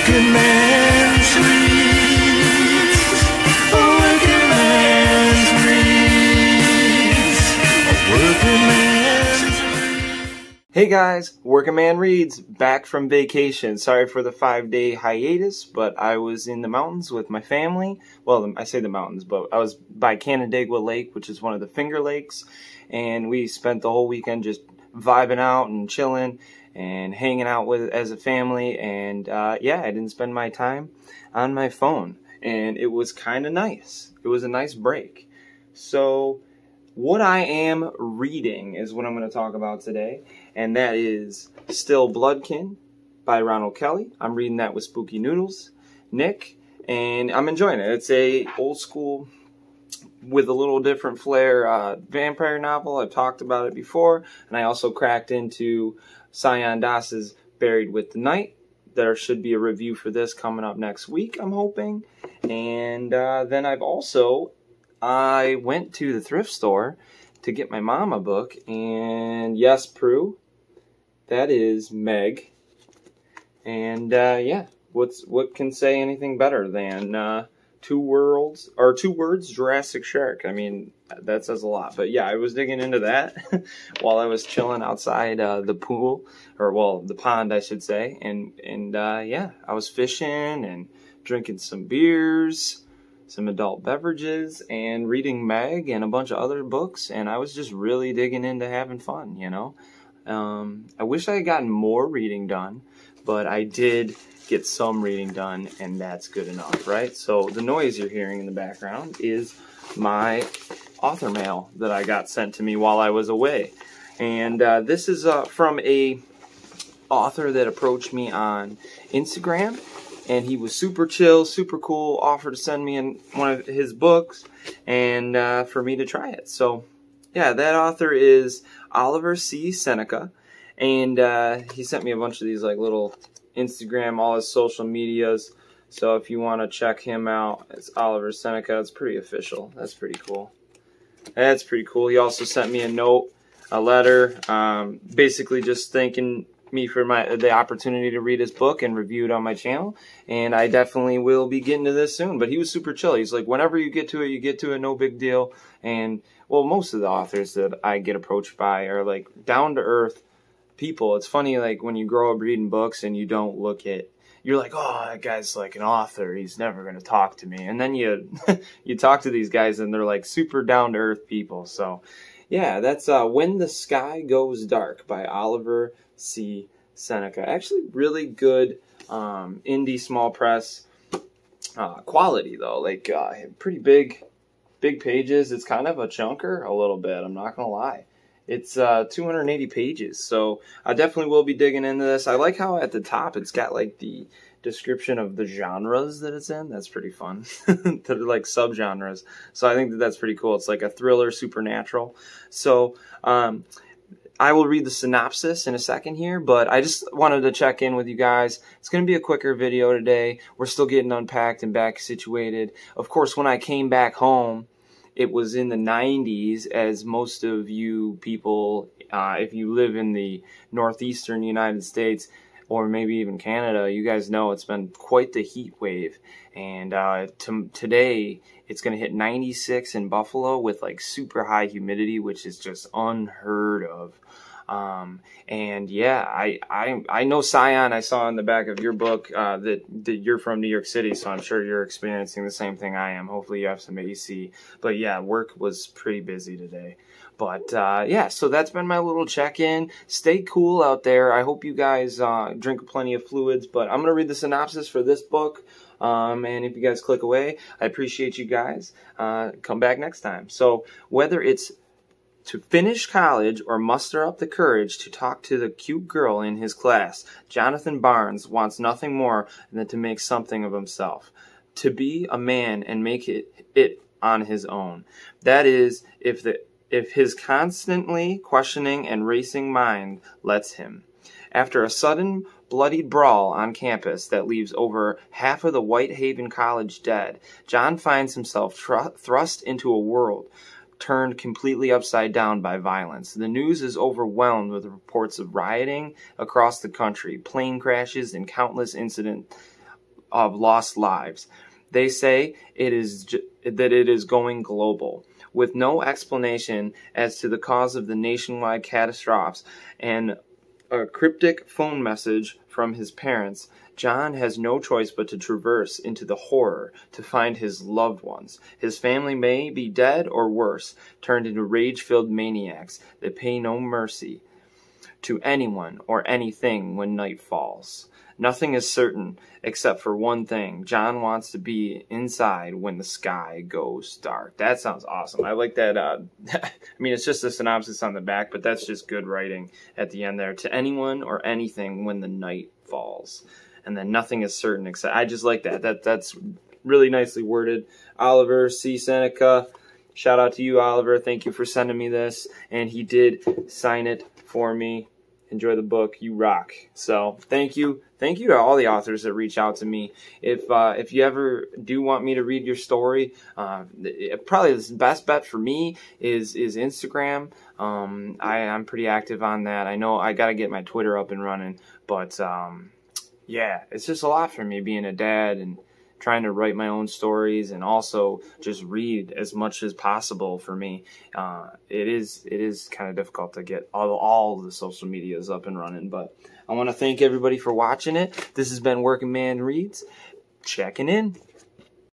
working man's reads. A working man's reads. A working man's reads. Hey guys, Working Man Reads, back from vacation. Sorry for the 5-day hiatus, but I was in the mountains with my family. Well, I say the mountains, but I was by Canandaigua Lake, which is one of the Finger Lakes, and we spent the whole weekend just vibing out and chilling and hanging out with as a family. And yeah, I didn't spend my time on my phone, and it was kind of nice. It was a nice break. So what I am reading is what I'm going to talk about today, and that is Still Bloodkin by Ronald Kelly. I'm reading that with Spooky Noodles, Nick, and I'm enjoying it. It's a old school with a little different flair vampire novel. I've talked about it before, and I also cracked into Sion Das's Buried with the Night. There should be a review for this coming up next week, I'm hoping. And then I went to the thrift store to get my mom a book, and yes, Prue, that is Meg. And yeah, what can say anything better than two words, Jurassic Shark? I mean, that says a lot. But yeah, I was digging into that while I was chilling outside the pool, or well, the pond, I should say. And yeah, I was fishing and drinking some beers, some adult beverages, and reading Meg and a bunch of other books, and I was just really digging into having fun, you know. I wish I had gotten more reading done, but I did get some reading done, and that's good enough, right? So the noise you're hearing in the background is my author mail that I got sent to me while I was away. And this is from a author that approached me on Instagram, and he was super chill, super cool, offered to send me one of his books and for me to try it. So yeah, that author is Oliver C. Seneca, and he sent me a bunch of these like little Instagram, all his social medias. So if you want to check him out, it's Oliver Seneca. It's pretty official. That's pretty cool. That's pretty cool. He also sent me a note, a letter, basically just thanking me for the opportunity to read his book and review it on my channel, and I definitely will be getting to this soon. But he was super chill. He's like, whenever you get to it, you get to it, no big deal. And well, most of the authors that I get approached by are like down to earth people. It's funny, like when you grow up reading books and you don't look at, you're like, oh, that guy's like an author, he's never going to talk to me. And then you you talk to these guys and they're like super down to earth people. So yeah, that's When the Sky Goes Dark by Oliver C. Seneca. Actually really good indie small press quality though, like pretty big pages. It's kind of a chunker a little bit, I'm not gonna lie. It's 280 pages, so I definitely will be digging into this. I like how at the top it's got like the description of the genres that it's in. That's pretty fun. They're like subgenres, so I think that's pretty cool. It's like a thriller, supernatural. So I will read the synopsis in a second here, but I just wanted to check in with you guys. It's going to be a quicker video today. We're still getting unpacked and back situated. Of course, when I came back home, it was in the 90s, as most of you people, if you live in the northeastern United States, or maybe even Canada, you guys know it's been quite the heat wave. And today, it's going to hit 96 in Buffalo with like super high humidity, which is just unheard of. And yeah, I know Sion, I saw in the back of your book that you're from New York City, so I'm sure you're experiencing the same thing I am. Hopefully you have some AC. But yeah, work was pretty busy today. But yeah, so that's been my little check-in. Stay cool out there. I hope you guys drink plenty of fluids. But I'm going to read the synopsis for this book. And if you guys click away, I appreciate you guys. Come back next time. So whether it's to finish college or muster up the courage to talk to the cute girl in his class, Jonathan Barnes wants nothing more than to make something of himself. To be a man and make it on his own. That is, if his constantly questioning and racing mind lets him. After a sudden, bloodied brawl on campus that leaves over half of the Whitehaven College dead, John finds himself thrust into a world turned completely upside down by violence. The news is overwhelmed with reports of rioting across the country, plane crashes, and countless incidents of lost lives. They say that it is going global, with no explanation as to the cause of the nationwide catastrophes and a cryptic phone message from his parents. John has no choice but to traverse into the horror to find his loved ones. His family may be dead or worse, turned into rage-filled maniacs that pay no mercy to anyone or anything when night falls. Nothing is certain except for one thing. John wants to be inside when the sky goes dark. That sounds awesome. I like that. I mean, it's just a synopsis on the back, but that's just good writing at the end there. To anyone or anything when the night falls. And then nothing is certain except. I just like that. That's really nicely worded. Oliver C. Seneca. Shout out to you, Oliver. Thank you for sending me this. And he did sign it for me. Enjoy the book. You rock. So thank you to all the authors that reach out to me. If you ever do want me to read your story, probably the best bet for me is Instagram. I'm pretty active on that. I know I got to get my Twitter up and running, but yeah, it's just a lot for me being a dad and trying to write my own stories and also just read as much as possible for me. It is kind of difficult to get all the social medias up and running, but I want to thank everybody for watching it. This has been Working Man Reads, checking in.